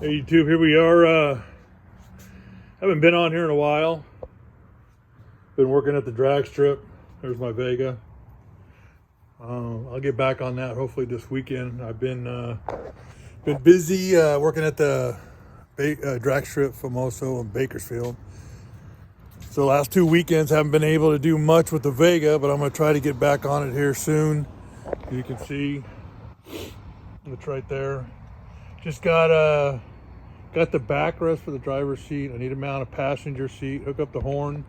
Hey YouTube, here we are. Haven't been on here in a while. Been working at the drag strip. There's my Vega. I'll get back on that hopefully this weekend. I've been busy working at the drag strip Famoso in Bakersfield. So the last 2 weekends haven't been able to do much with the Vega, but I'm going to try to get back on it here soon. You can see it's right there. Just got the backrest for the driver's seat. I need to mount a passenger seat, hook up the horn,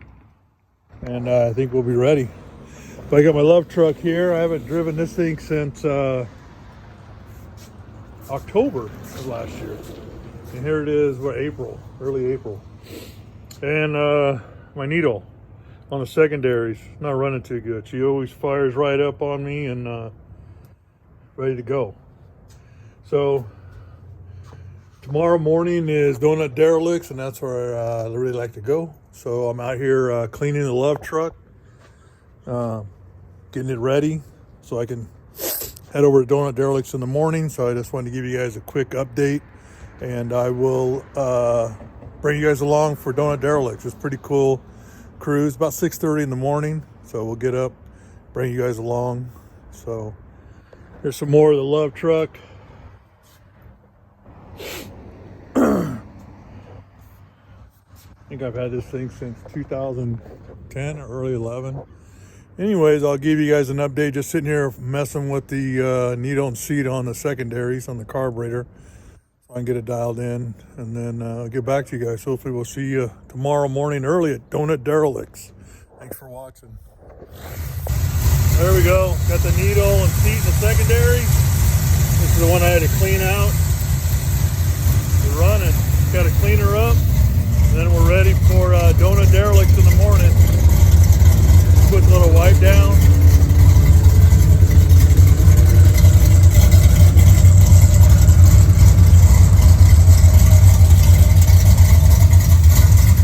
and I think we'll be ready. But I got my Luv Truck here. I haven't driven this thing since October of last year. And here it is, April, early April. And my needle on the secondaries, not running too good. She always fires right up on me and ready to go. So tomorrow morning is Derelix, and that's where I really like to go. So I'm out here cleaning the Luv Truck, getting it ready so I can head over to Derelix in the morning. So I just wanted to give you guys a quick update, and I will bring you guys along for Derelix. It's a pretty cool cruise, about 6:30 in the morning. So we'll get up, bring you guys along. So here's some more of the Luv Truck. I think I've had this thing since 2010 or early 11. Anyways, I'll give you guys an update. Just sitting here messing with the needle and seat on the secondaries on the carburetor, so I can get it dialed in, and then I'll get back to you guys. Hopefully we'll see you tomorrow morning early at Derelix. Thanks for watching. There we go. Got the needle and seat in the secondary. This is the one I had to clean out. We're running. Got to clean her up. And then we're ready for Derelix in the morning. Put a little wipe down.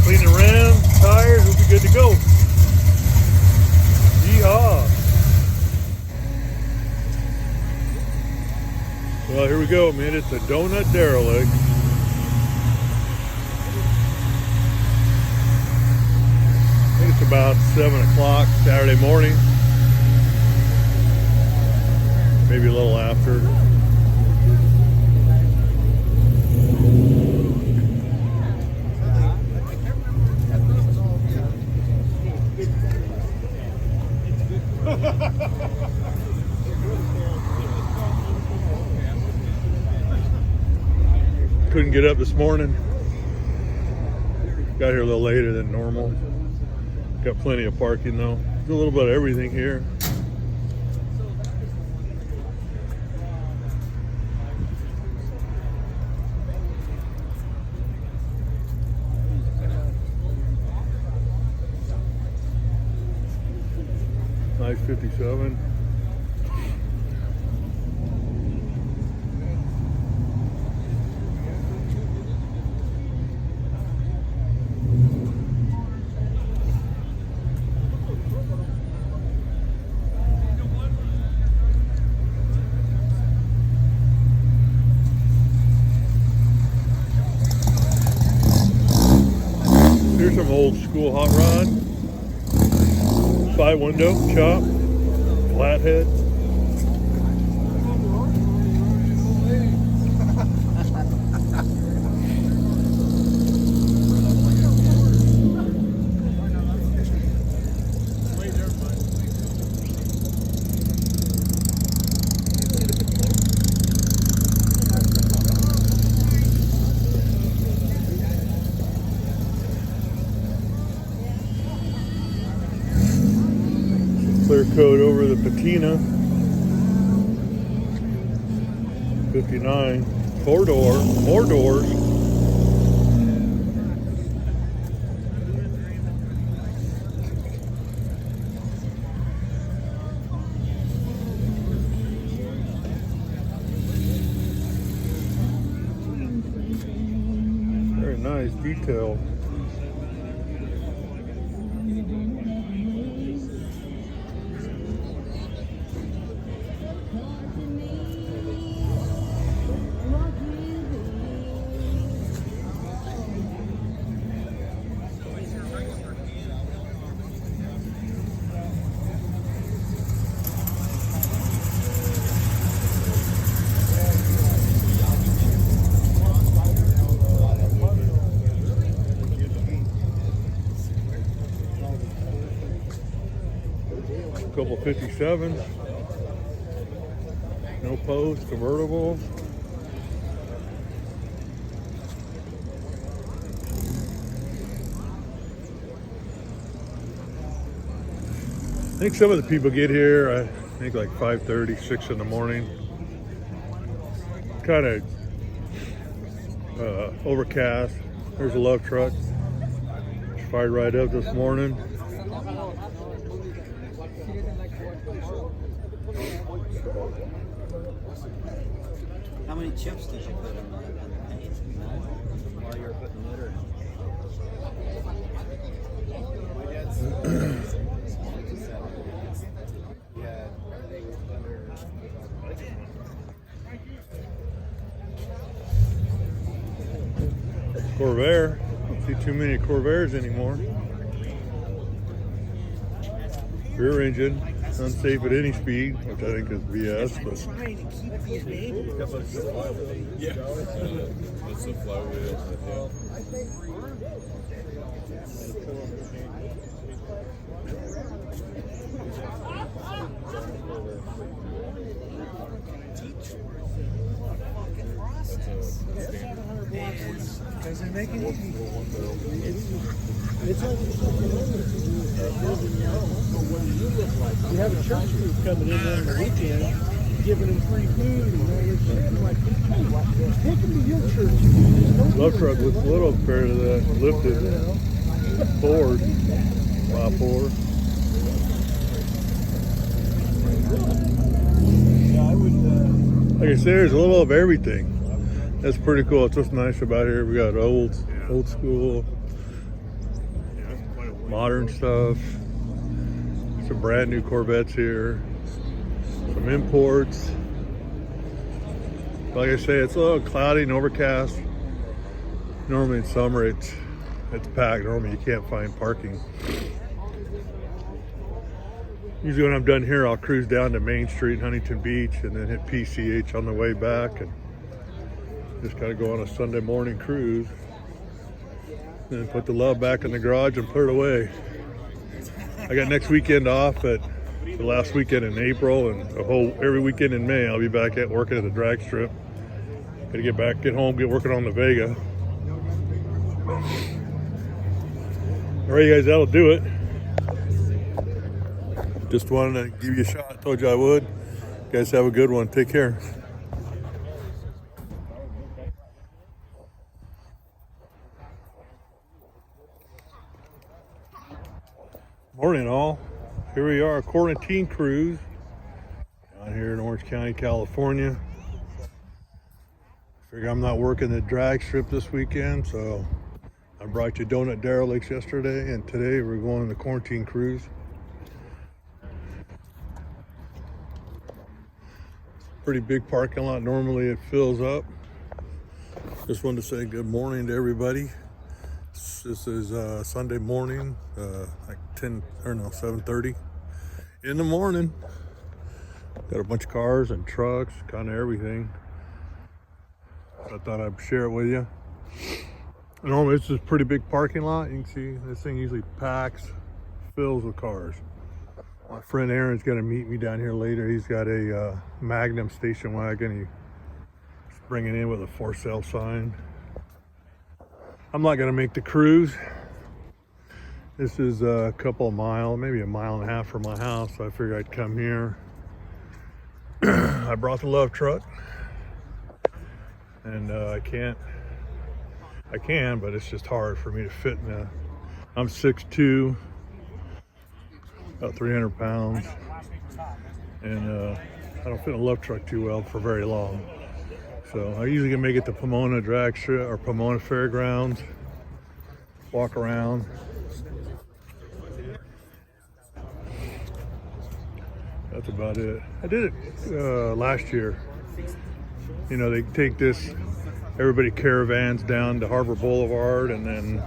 Clean the rims, tires, we'll be good to go. Yeehaw. Well, here we go, man. It's a Derelix. It's about 7 o'clock Saturday morning, maybe a little after. Couldn't get up this morning. Got here a little later than normal. Got plenty of parking though. There's a little bit of everything here. Nice 57. Here's some old school hot rod, 5-window chop, flathead. Clear coat over the patina. 59. 4-door, more doors. Very nice detail. couple 57s. No post, convertible. I think some of the people get here, I think like 5:30, 6 in the morning. Kind of overcast. There's a Luv Truck. Fired right up this morning. How many chips did you put on the paint while you were putting litter in? Corvair. Don't see too many Corvairs anymore. Rear engine, unsafe at any speed, which I think is BS. But yeah, it's a flywheel. Because they're making it easy. It's like you have a church group coming in on the weekend, giving them free food and all this shit. I'm like, take them to your church. Luv Truck looks a little compared to that lifted Ford, Y4. Yeah, I would. Like I said, there's a little of everything. That's pretty cool. It's what's nice about here. We got old school, modern stuff. Some brand new Corvettes here. Some imports. Like I say, it's a little cloudy and overcast. Normally in summer it's packed. Normally you can't find parking. Usually when I'm done here, I'll cruise down to Main Street, Huntington Beach, and then hit PCH on the way back, and just kind of go on a Sunday morning cruise. Then put the Luv back in the garage and put it away. I got next weekend off, at the last weekend in April, and every weekend in May I'll be back at working at the drag strip. Gotta get home, get working on the Vega. All right, you guys, that'll do it. Just wanted to give you a shot. Told you I would. You guys have a good one. Take care. Morning, all. Here we are, a quarantine cruise down here in Orange County, California. Figure I'm not working the drag strip this weekend, so I brought you donut Derelicts yesterday, and today we're going on the quarantine cruise. Pretty big parking lot. Normally it fills up. Just wanted to say good morning to everybody. This is Sunday morning, like 7:30 in the morning. Got a bunch of cars and trucks, kind of everything. So I thought I'd share it with you. Normally it's just a pretty big parking lot. You can see this thing usually packs, fills with cars. My friend Aaron's gonna meet me down here later. He's got a Magnum station wagon. He's bringing in with a for sale sign. I'm not gonna make the cruise. This is a couple of miles, maybe a mile and a half from my house, so I figured I'd come here. I brought the Luv Truck, and I can, but it's just hard for me to fit in a, I'm 6'2", about 300 pounds, and I don't fit in a Luv Truck too well for very long. So I usually can make it to Pomona Drag Strip or Pomona Fairgrounds, walk around. That's about it. I did it last year. You know, they take this, everybody caravans down to Harbor Boulevard, and then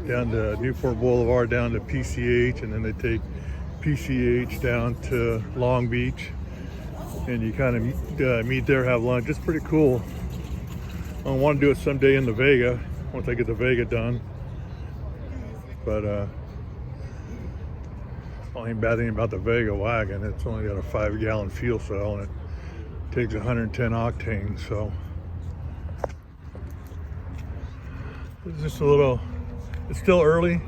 down to Newport Boulevard, down to PCH, and then they take PCH down to Long Beach, and you kind of meet there, have lunch. It's pretty cool. I want to do it someday in the Vega, once I get the Vega done. But Only bad thing about the Vega wagon, it's only got a 5-gallon fuel cell and it takes 110 octane, so it's just a little, it's still early.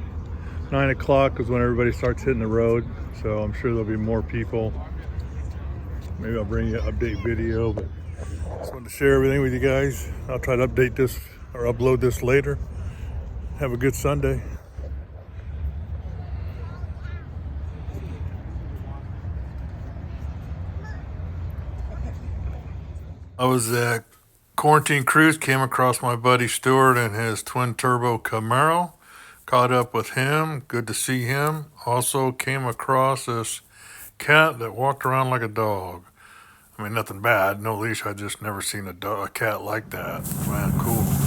9 o'clock is when everybody starts hitting the road, so I'm sure there'll be more people. Maybe I'll bring you an update video, but just wanted to share everything with you guys. I'll try to update this or upload this later. Have a good Sunday. I was at Quarantine Cruise, came across my buddy Stuart and his twin turbo Camaro. Caught up with him, good to see him. Also came across this cat that walked around like a dog. I mean, nothing bad, no leash, I just never seen a cat like that. Man, cool.